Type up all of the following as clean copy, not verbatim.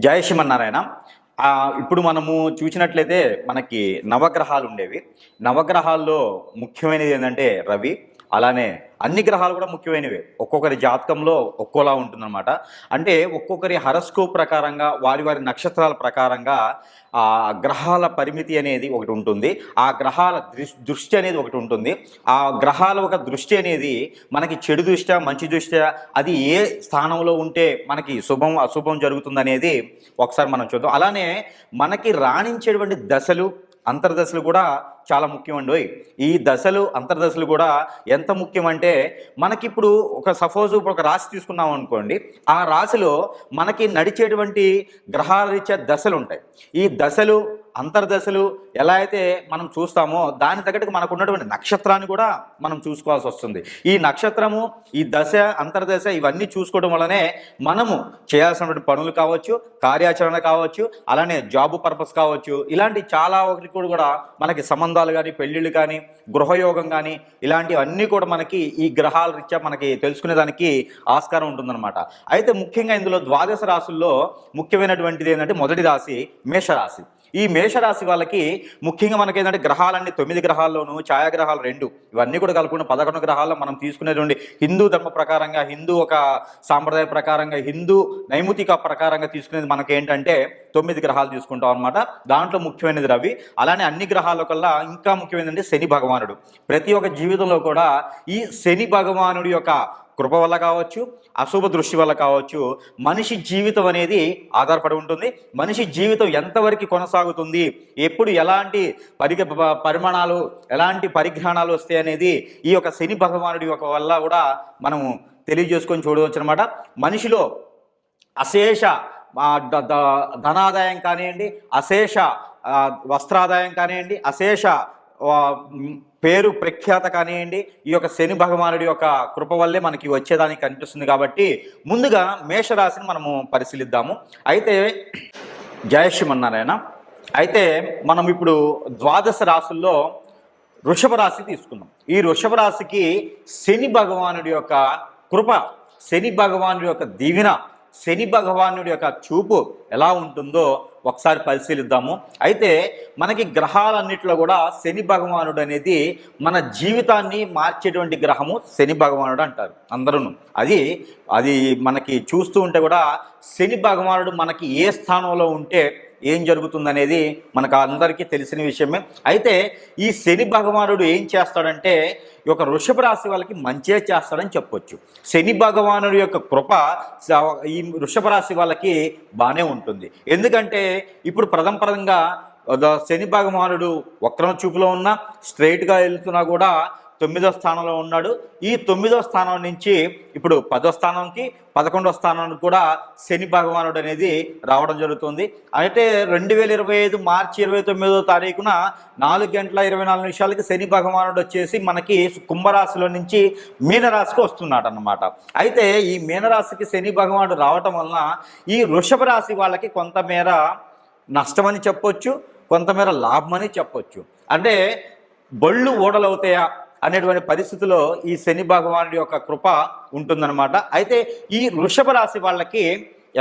జయ శ్రీమన్నారాయణ. ఇప్పుడు మనము చూసినట్లయితే మనకి నవగ్రహాలు ఉండేవి. నవగ్రహాల్లో ముఖ్యమైనది ఏంటంటే రవి. అలానే అన్ని గ్రహాలు కూడా ముఖ్యమైనవే. ఒక్కొక్కరి జాతకంలో ఒక్కోలా ఉంటుందన్నమాట. అంటే ఒక్కొక్కరి హరస్కోప్ ప్రకారంగా వారి వారి నక్షత్రాల ప్రకారంగా ఆ గ్రహాల పరిమితి అనేది ఒకటి ఉంటుంది. ఆ గ్రహాల దృష్టి అనేది ఒకటి ఉంటుంది. ఆ గ్రహాల ఒక దృష్టి అనేది మనకి చెడు దృష్ట్యా మంచి దృష్ట్యా అది ఏ స్థానంలో ఉంటే మనకి శుభం అశుభం జరుగుతుందనేది ఒకసారి మనం చూద్దాం. అలానే మనకి రాణించేటువంటి దశలు అంతర్దశలు కూడా చాలా ముఖ్యమండి. ఈ దశలు అంతర్దశలు కూడా ఎంత ముఖ్యమంటే మనకిప్పుడు సపోజ్ ఇప్పుడు ఒక రాశి తీసుకున్నాం అనుకోండి. ఆ రాశిలో మనకి నడిచేటువంటి గ్రహాల రీత్యా దశలు ఉంటాయి. ఈ దశలు అంతర్దశలు ఎలా అయితే మనం చూస్తామో దాని తగ్గట్టుగా మనకు ఉన్నటువంటి నక్షత్రాన్ని కూడా మనం చూసుకోవాల్సి వస్తుంది. ఈ నక్షత్రము, ఈ దశ, అంతర్దశ ఇవన్నీ చూసుకోవడం వల్లనే మనము చేయాల్సినటువంటి పనులు కావచ్చు, కార్యాచరణ కావచ్చు, అలానే జాబ్ పర్పస్ కావచ్చు, ఇలాంటి చాలా ఒకటి కూడా మనకి సంబంధాలు కానీ, పెళ్ళిళ్ళు కానీ, గృహయోగం కానీ ఇలాంటివన్నీ కూడా మనకి ఈ గ్రహాల రీత్యా మనకి తెలుసుకునేదానికి ఆస్కారం ఉంటుందన్నమాట. అయితే ముఖ్యంగా ఇందులో ద్వాదశ రాశుల్లో ముఖ్యమైనటువంటిది ఏంటంటే మొదటి రాశి మేషరాశి. ఈ మేషరాశి వాళ్ళకి ముఖ్యంగా మనకి ఏంటంటే గ్రహాలన్నీ 9 గ్రహాల్లోనూ ఛాయాగ్రహాలు 2 ఇవన్నీ కూడా కలుపుకున్న 11 గ్రహాల్లో మనం తీసుకునేటువంటి హిందూ ధర్మ ప్రకారంగా, హిందూ ఒక సాంప్రదాయ ప్రకారంగా, హిందూ నైమితిక ప్రకారంగా తీసుకునేది మనకి ఏంటంటే 9 గ్రహాలు తీసుకుంటాం అనమాట. దాంట్లో ముఖ్యమైనది రవి. అలానే అన్ని గ్రహాల కల్లా ఇంకా ముఖ్యమైనది శని భగవానుడు. ప్రతి ఒక్క జీవితంలో కూడా ఈ శని భగవానుడి యొక్క కృప వల్ల కావచ్చు, అశుభ దృష్టి వల్ల కావచ్చు, మనిషి జీవితం అనేది ఆధారపడి ఉంటుంది. మనిషి జీవితం ఎంతవరకు కొనసాగుతుంది, ఎప్పుడు ఎలాంటి పరిమాణాలు, ఎలాంటి పరిజ్ఞానాలు వస్తాయి అనేది ఈ యొక్క శని భగవానుడి యొక్క వల్ల కూడా మనము తెలియజేసుకొని చూడవచ్చు అనమాట. మనిషిలో అశేష ధనాదాయం కానివ్వండి, అశేష వస్త్రాదాయం కానివ్వండి, అశేష పేరు ప్రఖ్యాత కానివ్వండి, ఈ యొక్క శని భగవానుడి యొక్క కృప వల్లే మనకి వచ్చేదానికి కనిపిస్తుంది. కాబట్టి ముందుగా మేషరాశిని మనము పరిశీలిద్దాము. అయితే జయ శ్రీమన్నారాయణ. అయితే మనం ఇప్పుడు ద్వాదశ రాశుల్లో వృషభ రాశి తీసుకున్నాం. ఈ వృషభ రాశికి శని భగవానుడి యొక్క కృప, శని భగవానుడి యొక్క దీవెన, శని భగవానుడి యొక్క చూపు ఎలా ఉంటుందో ఒకసారి పరిశీలిద్దాము. అయితే మనకి గ్రహాలన్నింటిలో కూడా శని భగవానుడు అనేది మన జీవితాన్ని మార్చేటువంటి గ్రహము శని భగవానుడు అంటారు అందరూ. అది మనకి చూస్తూ ఉంటే కూడా శని భగవానుడు మనకి ఏ స్థానంలో ఉంటే ఏం జరుగుతుందనేది మనకు అందరికీ తెలిసిన విషయమే. అయితే ఈ శని భగవానుడు ఏం చేస్తాడంటే ఈ యొక్క వృషభ రాశి వాళ్ళకి మంచిగా చేస్తాడని చెప్పొచ్చు. శని భగవానుడి యొక్క కృప ఈ వృషభ రాశి వాళ్ళకి బాగానే ఉంటుంది. ఎందుకంటే ఇప్పుడు ప్రథమంగా శని భగవానుడు వక్రం చూపులో ఉన్న స్ట్రైట్గా వెళ్తున్నా కూడా 9వ స్థానంలో ఉన్నాడు. ఈ 9వ స్థానం నుంచి ఇప్పుడు 10వ స్థానానికి, 11వ స్థానానికి కూడా శని భగవానుడు అనేది రావడం జరుగుతుంది. అయితే 2025 మార్చి 29వ తారీఖున 4:24 శని భగవానుడు వచ్చేసి మనకి కుంభరాశిలో నుంచి మీనరాశికి వస్తున్నాడు అన్నమాట. అయితే ఈ మీనరాశికి శని భగవానుడు రావటం వలన ఈ వృషభ రాశి వాళ్ళకి కొంతమేర నష్టమని చెప్పొచ్చు, కొంతమేర లాభమని చెప్పొచ్చు. అంటే బళ్ళు ఓడలవుతాయా అనేటువంటి పరిస్థితిలో ఈ శని భగవానుడి యొక్క కృప ఉంటుందన్నమాట. అయితే ఈ వృషభ రాశి వాళ్ళకి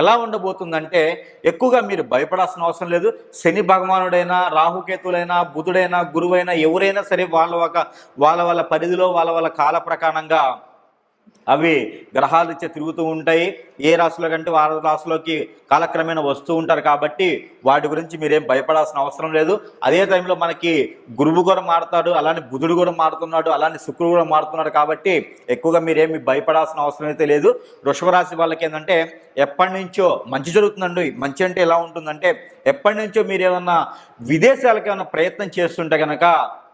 ఎలా ఉండబోతుందంటే ఎక్కువగా మీరు భయపడాల్సిన అవసరం లేదు. శని భగవానుడైనా, రాహుకేతులైనా, బుధుడైనా, గురువైనా ఎవరైనా సరే వాళ్ళ పరిధిలో వాళ్ళ కాల ప్రకారంగా అవి గ్రహాలు ఇచ్చే తిరుగుతూ ఉంటాయి. ఏ రాశిలో కంటే వారి రాశిలోకి కాలక్రమేణా వస్తూ ఉంటారు. కాబట్టి వాటి గురించి మీరేం భయపడాల్సిన అవసరం లేదు. అదే టైంలో మనకి గురువు కూడా మారుతాడు, అలానే బుధుడు కూడా మారుతున్నాడు, అలానే శుక్రుడు కూడా మారుతున్నాడు. కాబట్టి ఎక్కువగా మీరేమి భయపడాల్సిన అవసరం అయితే లేదు. వృషభ రాశి వాళ్ళకి ఏంటంటే ఎప్పటి నుంచో మంచి జరుగుతుందండి. మంచి అంటే ఎలా ఉంటుందంటే ఎప్పటి నుంచో మీరు ఏమన్నా విదేశాలకు ఏమైనా ప్రయత్నం చేస్తుంటే కనుక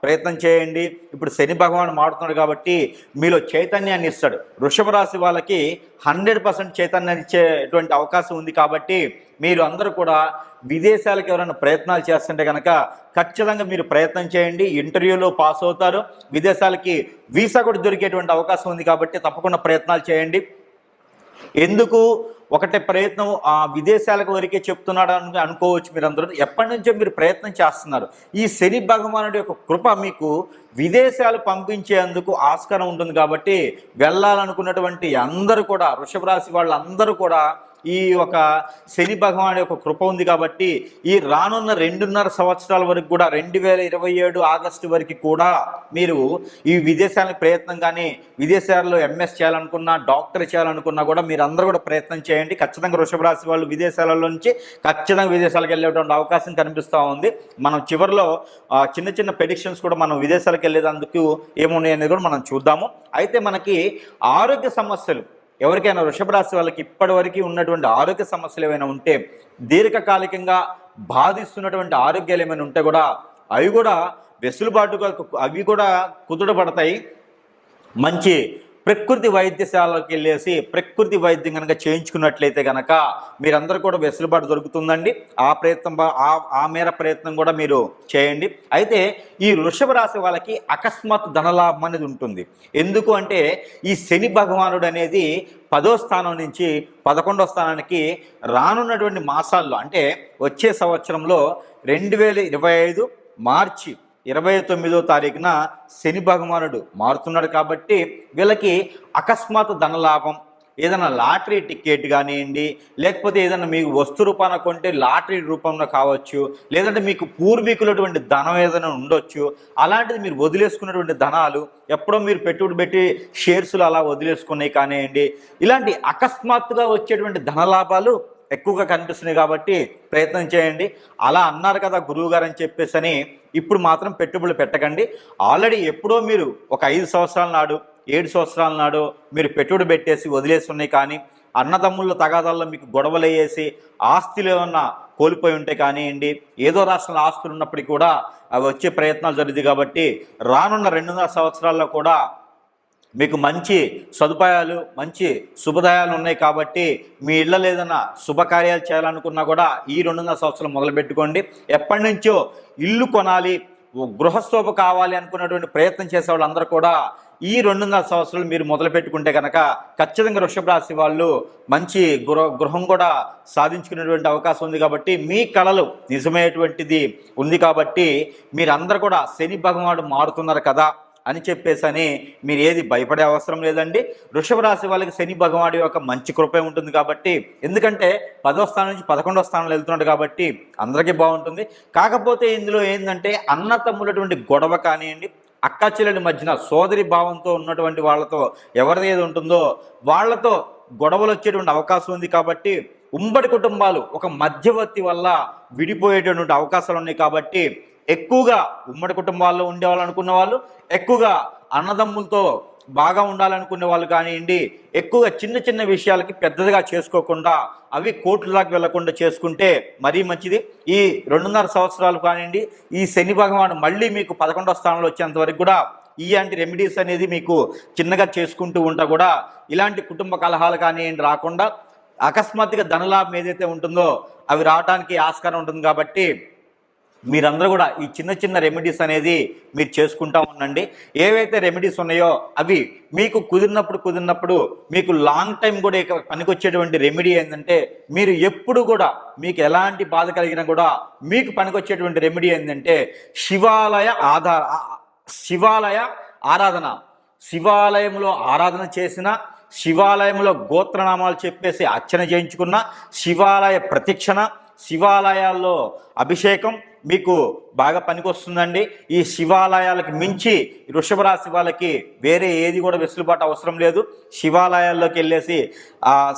ప్రయత్నం చేయండి. ఇప్పుడు శని భగవానుడు మారుతున్నాడు కాబట్టి మీలో చైతన్యాన్ని ఇస్తాడు. వృషభ రాశి వాళ్ళకి 100% చైతన్యాన్ని ఇచ్చేటువంటి అవకాశం ఉంది. కాబట్టి మీరు అందరూ కూడా విదేశాలకు ఎవరైనా ప్రయత్నాలు చేస్తుంటే కనుక ఖచ్చితంగా మీరు ప్రయత్నం చేయండి. ఇంటర్వ్యూలో పాస్ అవుతారు. విదేశాలకి వీసా కూడా దొరికేటువంటి అవకాశం ఉంది. కాబట్టి తప్పకుండా ప్రయత్నాలు చేయండి. ఎందుకు ఒకటే ప్రయత్నం విదేశాలకు వరకే చెప్తున్నాడు అని అనుకోవచ్చు మీరందరూ. ఎప్పటి నుంచో మీరు ప్రయత్నం చేస్తున్నారు. ఈ శని భగవానుడి యొక్క కృప మీకు విదేశాలు పంపించేందుకు ఆస్కారం ఉంటుంది. కాబట్టి వెళ్ళాలనుకున్నటువంటి అందరూ కూడా వృషభ రాశి వాళ్ళందరూ కూడా ఈ ఒక శని భగవాన్ యొక్క కృప ఉంది కాబట్టి ఈ రానున్న 2.5 సంవత్సరాల వరకు కూడా 2027 ఆగస్టు వరకు కూడా మీరు ఈ విదేశాలకు ప్రయత్నం కానీ విదేశాల్లో ఎంఎస్ చేయాలనుకున్నా డాక్టర్ చేయాలనుకున్నా కూడా మీరు అందరూ కూడా ప్రయత్నం చేయండి. ఖచ్చితంగా వృషభ రాశి వాళ్ళు విదేశాలలో నుంచి ఖచ్చితంగా విదేశాలకు వెళ్ళేటువంటి అవకాశం కనిపిస్తూ ఉంది. మనం చివరిలో చిన్న చిన్న ప్రెడిక్షన్స్ కూడా మనం విదేశాలకు వెళ్ళేందుకు ఏమున్నాయి అనేది కూడా మనం చూద్దాము. అయితే మనకి ఆరోగ్య సమస్యలు ఎవరికైనా వృషభ రాశి వాళ్ళకి ఇప్పటివరకు ఉన్నటువంటి ఆరోగ్య సమస్యలు ఏమైనా ఉంటే, దీర్ఘకాలికంగా బాధిస్తున్నటువంటి ఆరోగ్యాలు ఏమైనా ఉంటే కూడా అవి కూడా వెసులుబాటుగా అవి కూడా కుదుటపడతాయి. మంచి ప్రకృతి వైద్యశాలకి వెళ్ళేసి ప్రకృతి వైద్యం కనుక చేయించుకున్నట్లయితే కనుక మీరందరూ కూడా వెసులుబాటు దొరుకుతుందండి. ఆ మేర ప్రయత్నం కూడా మీరు చేయండి. అయితే ఈ వృషభ రాశి వాళ్ళకి అకస్మాత్ ధనలాభం అనేది ఉంటుంది. ఎందుకు అంటే ఈ శని భగవానుడు అనేది 10వ స్థానం నుంచి 11వ స్థానానికి రానున్నటువంటి మాసాల్లో అంటే వచ్చే సంవత్సరంలో 2025 మార్చి 29వ తారీఖున శని భగవానుడు మారుతున్నాడు. కాబట్టి వీళ్ళకి అకస్మాత్ ధనలాభం, ఏదైనా లాటరీ టికెట్ కానివ్వండి, లేకపోతే ఏదైనా మీకు వస్తు రూపాన కొంటే లాటరీ రూపంలో కావచ్చు, లేదంటే మీకు పూర్వీకులటువంటి ధనం ఏదైనా ఉండొచ్చు. అలాంటిది మీరు వదిలేసుకున్నటువంటి ధనాలు ఎప్పుడో మీరు పెట్టుబడి పెట్టి షేర్స్లు అలా వదిలేసుకున్నాయి కానివ్వండి, ఇలాంటి అకస్మాత్తుగా వచ్చేటువంటి ధనలాభాలు ఎక్కువగా కనిపిస్తున్నాయి. కాబట్టి ప్రయత్నం చేయండి. అలా అన్నారు కదా గురువుగారు అని చెప్పేసి ఇప్పుడు మాత్రం పెట్టుబడులు పెట్టకండి. ఆల్రెడీ ఎప్పుడో మీరు ఒక 5 సంవత్సరాల నాడు 7 సంవత్సరాల నాడు మీరు పెట్టుబడి పెట్టేసి వదిలేసి ఉన్నాయి. కానీ అన్నదమ్ముళ్ళ తగాదాల్లో మీకు గొడవలు అయ్యేసి ఆస్తులు ఏమన్నా కోల్పోయి ఉంటే కానివ్వండి, ఏదో రాష్ట్రంలో ఆస్తులు ఉన్నప్పటికీ కూడా అవి వచ్చే ప్రయత్నాలు జరుగుతాయి. కాబట్టి రానున్న 2.5 సంవత్సరాల్లో కూడా మీకు మంచి సదుపాయాలు, మంచి శుభదయాలు ఉన్నాయి. కాబట్టి మీ ఇళ్ళలో ఏదైనా శుభకార్యాలు చేయాలనుకున్నా కూడా ఈ 2.5 సంవత్సరాలు మొదలుపెట్టుకోండి. ఎప్పటి నుంచో ఇల్లు కొనాలి, గృహశోభ కావాలి అనుకున్నటువంటి ప్రయత్నం చేసే వాళ్ళందరూ కూడా ఈ 2.5 సంవత్సరాలు మీరు మొదలు పెట్టుకుంటే కనుక ఖచ్చితంగా వృషభ రాశి వాళ్ళు మంచి గృహం కూడా సాధించుకునేటువంటి అవకాశం ఉంది. కాబట్టి మీ కళలు నిజమయ్యేటువంటిది ఉంది. కాబట్టి మీరందరూ కూడా శని భగవానుడు మారుతున్నారు కదా అని చెప్పేసి మీరు ఏది భయపడే అవసరం లేదండి. వృషభ రాశి వాళ్ళకి శని భగవానుడి యొక్క మంచి కృపే ఉంటుంది. కాబట్టి ఎందుకంటే 10వ స్థానం నుంచి 11వ స్థానంలో వెళ్తున్నాడు కాబట్టి అందరికీ బాగుంటుంది. కాకపోతే ఇందులో ఏంటంటే అన్న తమ్ములటువంటి గొడవ కానివ్వండి, అక్క చెల్లెల మధ్యన సోదరి భావంతో ఉన్నటువంటి వాళ్ళతో ఎవరిది ఏది ఉంటుందో వాళ్ళతో గొడవలు వచ్చేటువంటి అవకాశం ఉంది. కాబట్టి ఉమ్మడి కుటుంబాలు ఒక మధ్యవర్తి వల్ల విడిపోయేటువంటి అవకాశాలు ఉన్నాయి. కాబట్టి ఎక్కువగా ఉమ్మడి కుటుంబాల్లో ఉండేవాళ్ళనుకున్న వాళ్ళు, ఎక్కువగా అన్నదమ్ములతో బాగా ఉండాలనుకునే వాళ్ళు కానివ్వండి, ఎక్కువగా చిన్న చిన్న విషయాలకి పెద్దదిగా చేసుకోకుండా అవి కోర్టుల దాకా వెళ్లకుండా చేసుకుంటే మరీ మంచిది. ఈ 2.5 సంవత్సరాలు కానివ్వండి, ఈ శని భగవాను మళ్ళీ మీకు 11వ స్థానంలో వచ్చేంత వరకు కూడా ఇలాంటి రెమెడీస్ అనేది మీకు చిన్నగా చేసుకుంటూ ఉంటా కూడా ఇలాంటి కుటుంబ కలహాలు కానివ్వండి రాకుండా అకస్మాత్తుగా ధనలాభం ఏదైతే ఉంటుందో అవి రావడానికి ఆస్కారం ఉంటుంది. కాబట్టి మీరందరూ కూడా ఈ చిన్న చిన్న రెమెడీస్ అనేది మీరు చేసుకుంటూ ఉండండి. ఏవైతే రెమెడీస్ ఉన్నాయో అవి మీకు కుదిరినప్పుడు మీకు లాంగ్ టైం కూడా పనికొచ్చేటువంటి రెమెడీ ఏంటంటే, మీరు ఎప్పుడు కూడా మీకు ఎలాంటి బాధ కలిగినా కూడా మీకు పనికొచ్చేటువంటి రెమెడీ ఏంటంటే శివాలయ ఆరాధన. శివాలయంలో ఆరాధన చేసిన, శివాలయంలో గోత్రనామాలు చెప్పేసి అర్చన చేయించుకున్న, శివాలయ ప్రతిక్షణ, శివాలయాల్లో అభిషేకం మీకు బాగా పనికొస్తుందండి. ఈ శివాలయాలకు మించి వృషభ రాశి వాళ్ళకి వేరే ఏది కూడా వెసులుబాటు అవసరం లేదు. శివాలయాల్లోకి వెళ్ళేసి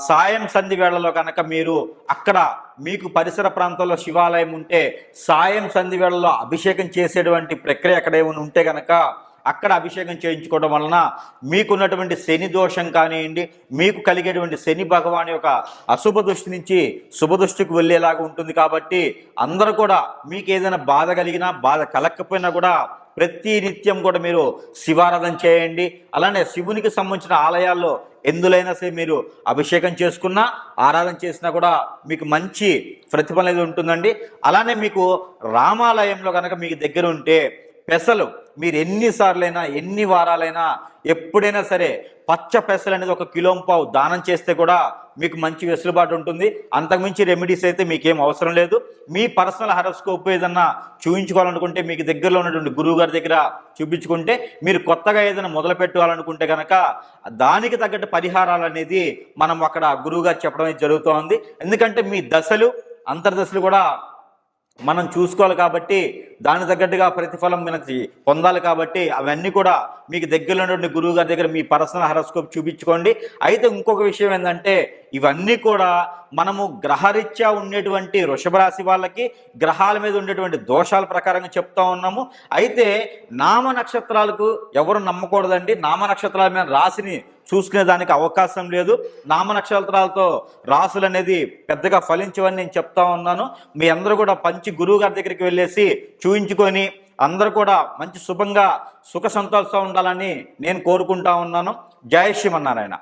సాయం సంధి వేళలో కనుక మీరు అక్కడ మీకు పరిసర ప్రాంతాల్లో శివాలయం ఉంటే సాయం సంధి వేళలో అభిషేకం చేసేటువంటి ప్రక్రియ అక్కడ ఏమైనా ఉంటే కనుక అక్కడ అభిషేకం చేయించుకోవడం వలన మీకున్నటువంటి శని దోషం కానివ్వండి, మీకు కలిగేటువంటి శని భగవాన్ యొక్క అశుభ దృష్టి నుంచి శుభ దృష్టికి వెళ్ళేలాగా ఉంటుంది. కాబట్టి అందరూ కూడా మీకు ఏదైనా బాధ కలిగినా, బాధ కలగకపోయినా కూడా ప్రతి నిత్యం కూడా మీరు శివారాధన చేయండి. అలానే శివునికి సంబంధించిన ఆలయాల్లో ఎందులైనా సరే మీరు అభిషేకం చేసుకున్నా, ఆరాధన చేసినా కూడా మీకు మంచి ప్రతిఫలం అనేది ఉంటుందండి. అలానే మీకు రామాలయంలో కనుక మీకు దగ్గర ఉంటే పెసలు మీరు ఎన్నిసార్లైనా ఎన్ని వారాలైనా ఎప్పుడైనా సరే పచ్చ పెసలు అనేది 1 కిలోంపావు దానం చేస్తే కూడా మీకు మంచి వెసులుబాటు ఉంటుంది. అంతకుమించి రెమెడీస్ అయితే మీకేం అవసరం లేదు. మీ పర్సనల్ హారోస్కోప్ ఏదన్నా చూపించుకోవాలనుకుంటే మీకు దగ్గరలో ఉన్నటువంటి గురువు గారి దగ్గర చూపించుకుంటే, మీరు కొత్తగా ఏదైనా మొదలు పెట్టాలనుకుంటే కనుక దానికి తగ్గట్టు పరిహారాలు అనేది మనం అక్కడ గురువు గారు చెప్పడం జరుగుతోంది. ఎందుకంటే మీ దశలు అంతర్దశలు కూడా మనం చూసుకోవాలి కాబట్టి దాని తగ్గట్టుగా ప్రతిఫలం మనకి పొందాలి కాబట్టి అవన్నీ కూడా మీకు దగ్గరలో ఉన్నటువంటి గురువు గారి దగ్గర మీ పర్సనల్ హారోస్కోప్ చూపించుకోండి. అయితే ఇంకొక విషయం ఏంటంటే ఇవన్నీ కూడా మనము గ్రహరీత్యా ఉండేటువంటి వృషభ రాశి వాళ్ళకి గ్రహాల మీద ఉండేటువంటి దోషాల ప్రకారంగా చెప్తా ఉన్నాము. అయితే నామ నక్షత్రాలకు ఎవరు నమ్మకూడదండి. నామ నక్షత్రాల మీద రాశిని చూసుకునే దానికి అవకాశం లేదు. నామ నక్షత్రాలతో రాసులు అనేది పెద్దగా ఫలించవని నేను చెప్తా ఉన్నాను. మీ అందరూ కూడా గురువు గారి దగ్గరికి వెళ్ళేసి చూయించుకొని అందరూ కూడా మంచి శుభంగా సుఖ సంతోషంగా ఉండాలని నేను కోరుకుంటా ఉన్నాను. జై శ్రీమన్నారాయణ.